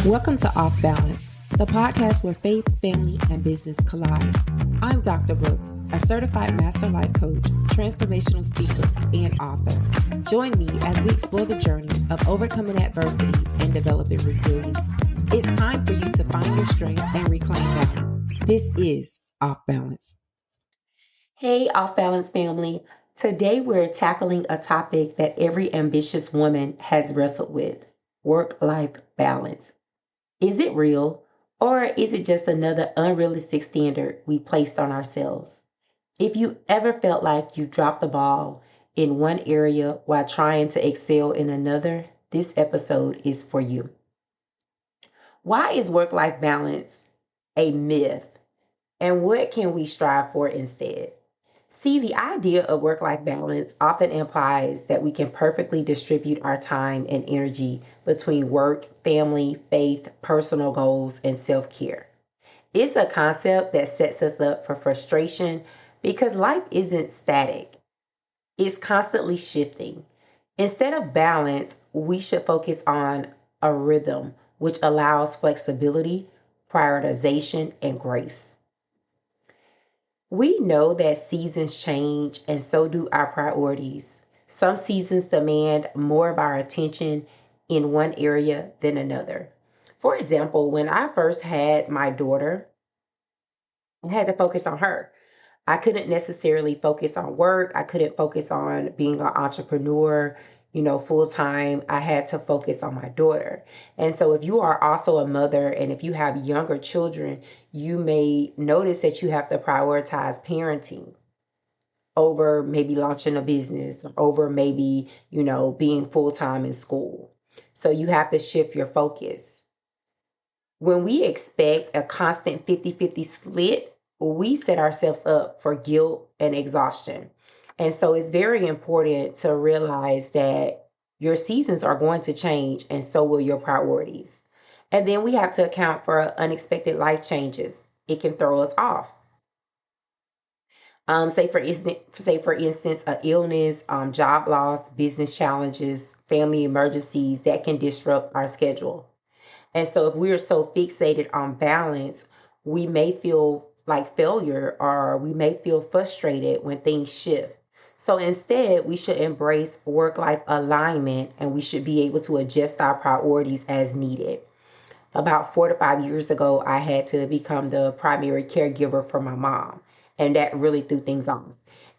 Welcome to Off Balance, the podcast where faith, family, and business collide. I'm Dr. Brooks, a certified master life coach, transformational speaker, and author. Join me as we explore the journey of overcoming adversity and developing resilience. It's time for you to find your strength and reclaim balance. This is Off Balance. Hey, Off Balance family. Today we're tackling a topic that every ambitious woman has wrestled with: work-life balance. Is it real, or is it just another unrealistic standard we placed on ourselves? If you ever felt like you dropped the ball in one area while trying to excel in another, this episode is for you. Why is work-life balance a myth, and what can we strive for instead? See, the idea of work-life balance often implies that we can perfectly distribute our time and energy between work, family, faith, personal goals, and self-care. It's a concept that sets us up for frustration because life isn't static. It's constantly shifting. Instead of balance, we should focus on a rhythm which allows flexibility, prioritization, and grace. We know that seasons change and so do our priorities. Some seasons demand more of our attention in one area than another. For example, when I first had my daughter, I had to focus on her. I couldn't necessarily focus on work. I couldn't focus on being an entrepreneur, full time. I had to focus on my daughter. And so if you are also a mother and if you have younger children, you may notice that you have to prioritize parenting over maybe launching a business or over maybe, being full time in school. So you have to shift your focus. When we expect a constant 50-50 split, we set ourselves up for guilt and exhaustion. And so it's very important to realize that your seasons are going to change and so will your priorities. And then we have to account for unexpected life changes. It can throw us off. Say for instance, an illness, job loss, business challenges, family emergencies that can disrupt our schedule. And so if we're so fixated on balance, we may feel like failure or we may feel frustrated when things shift. So instead, we should embrace work-life alignment and we should be able to adjust our priorities as needed. About 4 to 5 years ago, I had to become the primary caregiver for my mom, and that really threw things off.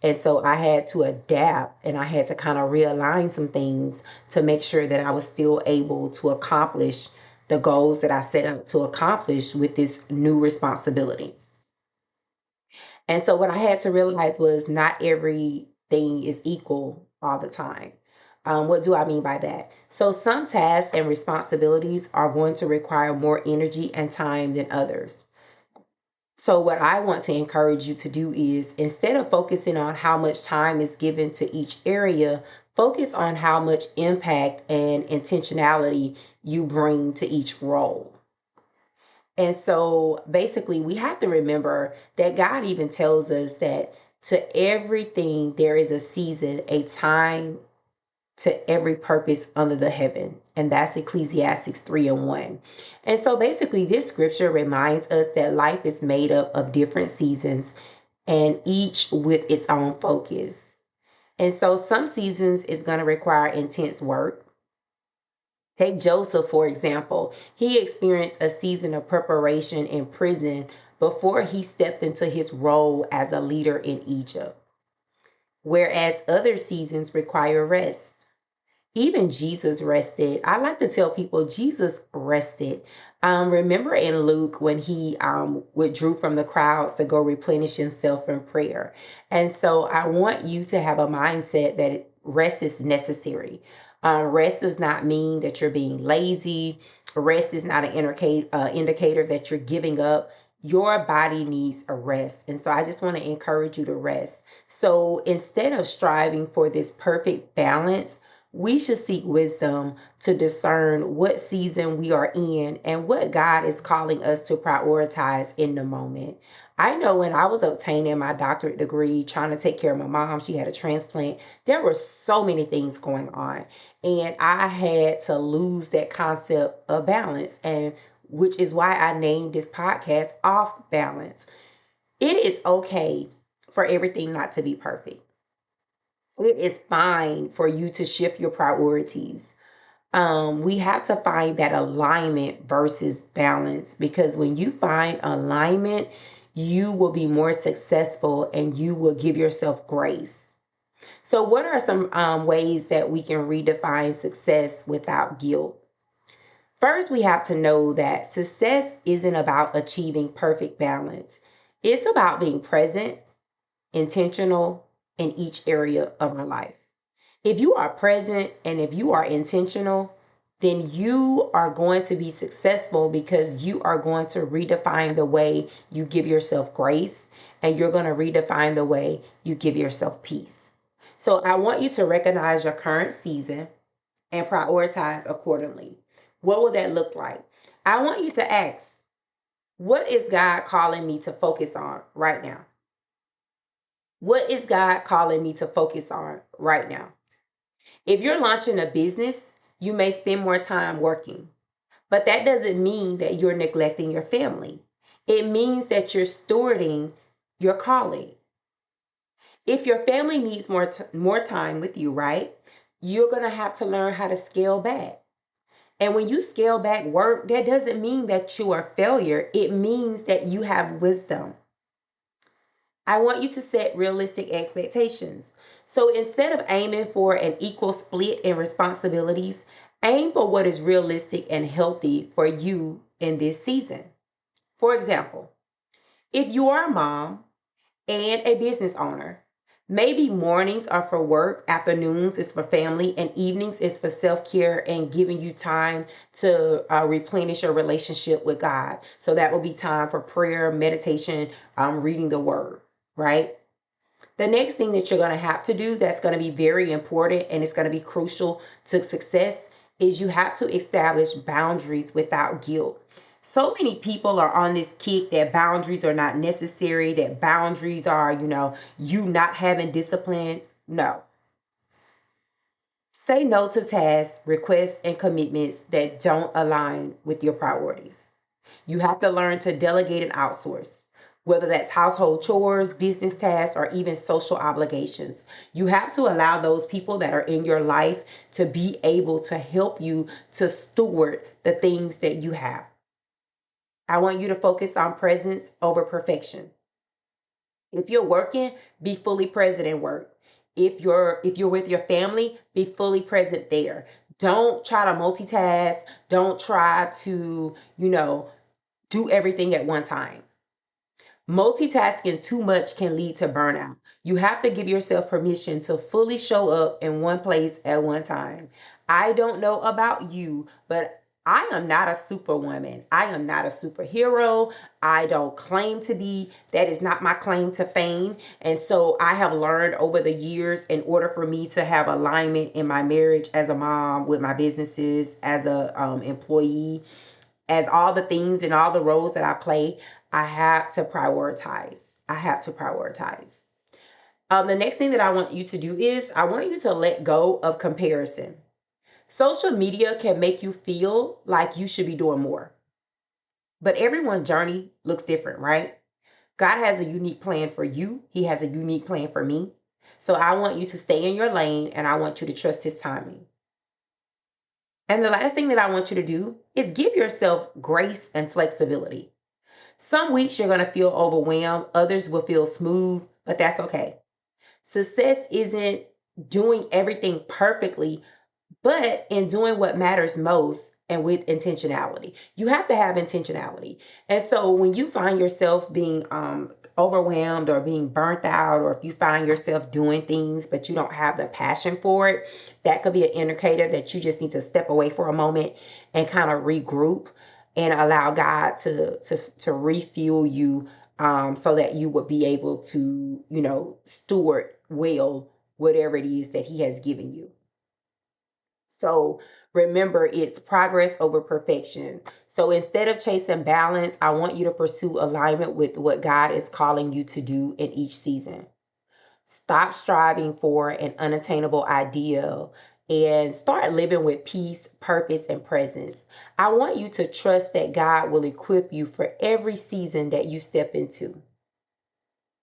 And so I had to adapt and I had to kind of realign some things to make sure that I was still able to accomplish the goals that I set out to accomplish with this new responsibility. And so what I had to realize was not everything is equal all the time. What do I mean by that? So some tasks and responsibilities are going to require more energy and time than others. So what I want to encourage you to do is, instead of focusing on how much time is given to each area, focus on how much impact and intentionality you bring to each role. And so basically, we have to remember that God even tells us that to everything there is a season, a time to every purpose under the heaven. And that's Ecclesiastes 3:1. And so basically, this scripture reminds us that life is made up of different seasons and each with its own focus. And so some seasons is going to require intense work. Take Joseph, for example. He experienced a season of preparation in prison before he stepped into his role as a leader in Egypt, whereas other seasons require rest. Even Jesus rested. I like to tell people Jesus rested. Remember in Luke when he withdrew from the crowds to go replenish himself in prayer. And so I want you to have a mindset that rest is necessary. Rest does not mean that you're being lazy. Rest is not an indicator that you're giving up. Your body needs a rest. And so I just want to encourage you to rest. So instead of striving for this perfect balance, we should seek wisdom to discern what season we are in and what God is calling us to prioritize in the moment. I know when I was obtaining my doctorate degree, trying to take care of my mom, she had a transplant, there were so many things going on. And I had to lose that concept of balance, and which is why I named this podcast Off Balance. It is okay for everything not to be perfect. It is fine for you to shift your priorities. We have to find that alignment versus balance, because when you find alignment, you will be more successful and you will give yourself grace. So, what are some ways that we can redefine success without guilt? First, we have to know that success isn't about achieving perfect balance. It's about being present, intentional in each area of our life. If you are present and if you are intentional, then you are going to be successful because you are going to redefine the way you give yourself grace, and you're going to redefine the way you give yourself peace. So I want you to recognize your current season and prioritize accordingly. What will that look like? I want you to ask, what is God calling me to focus on right now? What is God calling me to focus on right now? If you're launching a business, you may spend more time working, but that doesn't mean that you're neglecting your family. It means that you're stewarding your calling. If your family needs more time with you, right? You're going to have to learn how to scale back. And when you scale back work, that doesn't mean that you are a failure. It means that you have wisdom. I want you to set realistic expectations. So instead of aiming for an equal split in responsibilities, aim for what is realistic and healthy for you in this season. For example, if you are a mom and a business owner, maybe mornings are for work, afternoons is for family, and evenings is for self-care and giving you time to replenish your relationship with God. So that will be time for prayer, meditation, reading the word, right? The next thing that you're going to have to do that's going to be very important and it's going to be crucial to success is you have to establish boundaries without guilt. So many people are on this kick that boundaries are not necessary, that boundaries are, you not having discipline. No. Say no to tasks, requests, and commitments that don't align with your priorities. You have to learn to delegate and outsource, whether that's household chores, business tasks, or even social obligations. You have to allow those people that are in your life to be able to help you to steward the things that you have. I want you to focus on presence over perfection. If you're working, be fully present in work. If you're with your family, be fully present there. Don't try to multitask. Don't try to, do everything at one time. Multitasking too much can lead to burnout. You have to give yourself permission to fully show up in one place at one time. I don't know about you, but I am not a superwoman. I am not a superhero. I don't claim to be. That is not my claim to fame. And so I have learned over the years, in order for me to have alignment in my marriage, as a mom, with my businesses, as a employee, as all the things and all the roles that I play, I have to prioritize. I have to prioritize. The next thing that I want you to do is I want you to let go of comparison. Social media can make you feel like you should be doing more, but everyone's journey looks different, right? God has a unique plan for you. He has a unique plan for me. So I want you to stay in your lane and I want you to trust his timing. And the last thing that I want you to do is give yourself grace and flexibility. Some weeks you're going to feel overwhelmed, others will feel smooth, but that's okay. Success isn't doing everything perfectly, but in doing what matters most and with intentionality. You have to have intentionality. And so when you find yourself being overwhelmed or being burnt out, or if you find yourself doing things but you don't have the passion for it, that could be an indicator that you just need to step away for a moment and kind of regroup and allow God to refuel you, so that you would be able to, steward well whatever it is that he has given you. So remember, it's progress over perfection. So instead of chasing balance, I want you to pursue alignment with what God is calling you to do in each season. Stop striving for an unattainable ideal and start living with peace, purpose, and presence. I want you to trust that God will equip you for every season that you step into.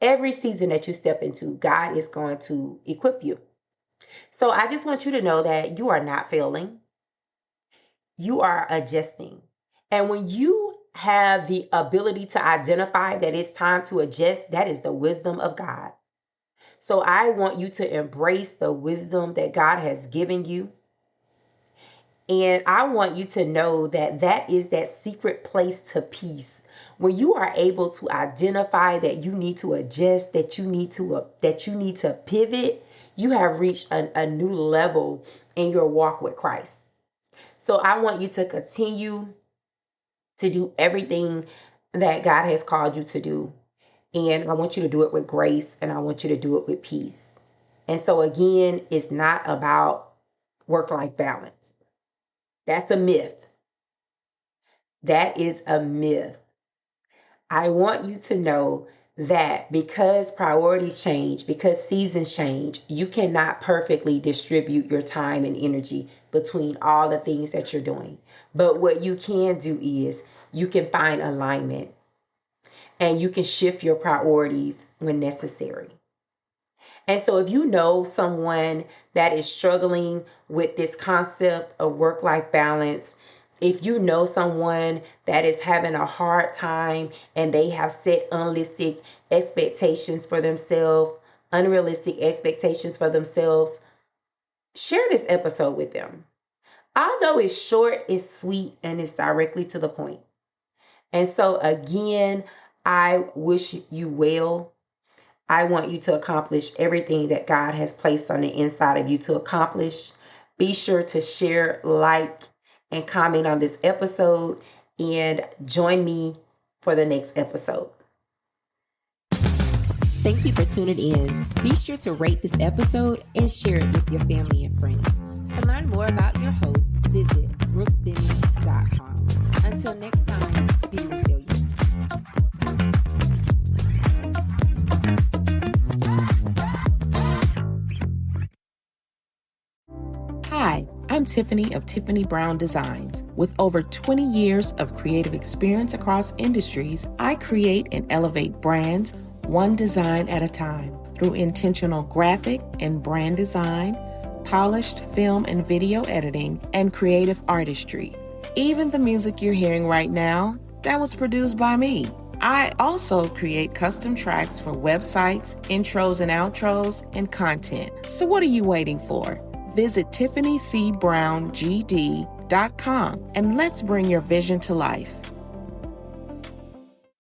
Every season that you step into, God is going to equip you. So I just want you to know that you are not failing. You are adjusting. And when you have the ability to identify that it's time to adjust, that is the wisdom of God. So I want you to embrace the wisdom that God has given you. And I want you to know that that is that secret place to peace. When you are able to identify that you need to adjust, that you need to pivot, you have reached a new level in your walk with Christ. So I want you to continue to do everything that God has called you to do. And I want you to do it with grace, and I want you to do it with peace. And so again, it's not about work-life balance. That's a myth. That is a myth. I want you to know that because priorities change, because seasons change, you cannot perfectly distribute your time and energy between all the things that you're doing. But what you can do is you can find alignment and you can shift your priorities when necessary. And so if you know someone that is struggling with this concept of work-life balance, if you know someone that is having a hard time and they have set unrealistic expectations for themselves, share this episode with them. Although it's short, it's sweet, and it's directly to the point. And so again, I wish you well. I want you to accomplish everything that God has placed on the inside of you to accomplish. Be sure to share, like, and comment on this episode, and join me for the next episode. Thank you for tuning in. Be sure to rate this episode and share it with your family and friends. To learn more about your host, visit brooksdenny.com. Until next time, be resilient. Hi, I'm Tiffany of Tiffany Brown Designs. With over 20 years of creative experience across industries, I create and elevate brands one design at a time through intentional graphic and brand design, polished film and video editing, and creative artistry. Even the music you're hearing right now, that was produced by me. I also create custom tracks for websites, intros and outros, and content. So what are you waiting for? Visit TiffanyCBrownGD.com and let's bring your vision to life.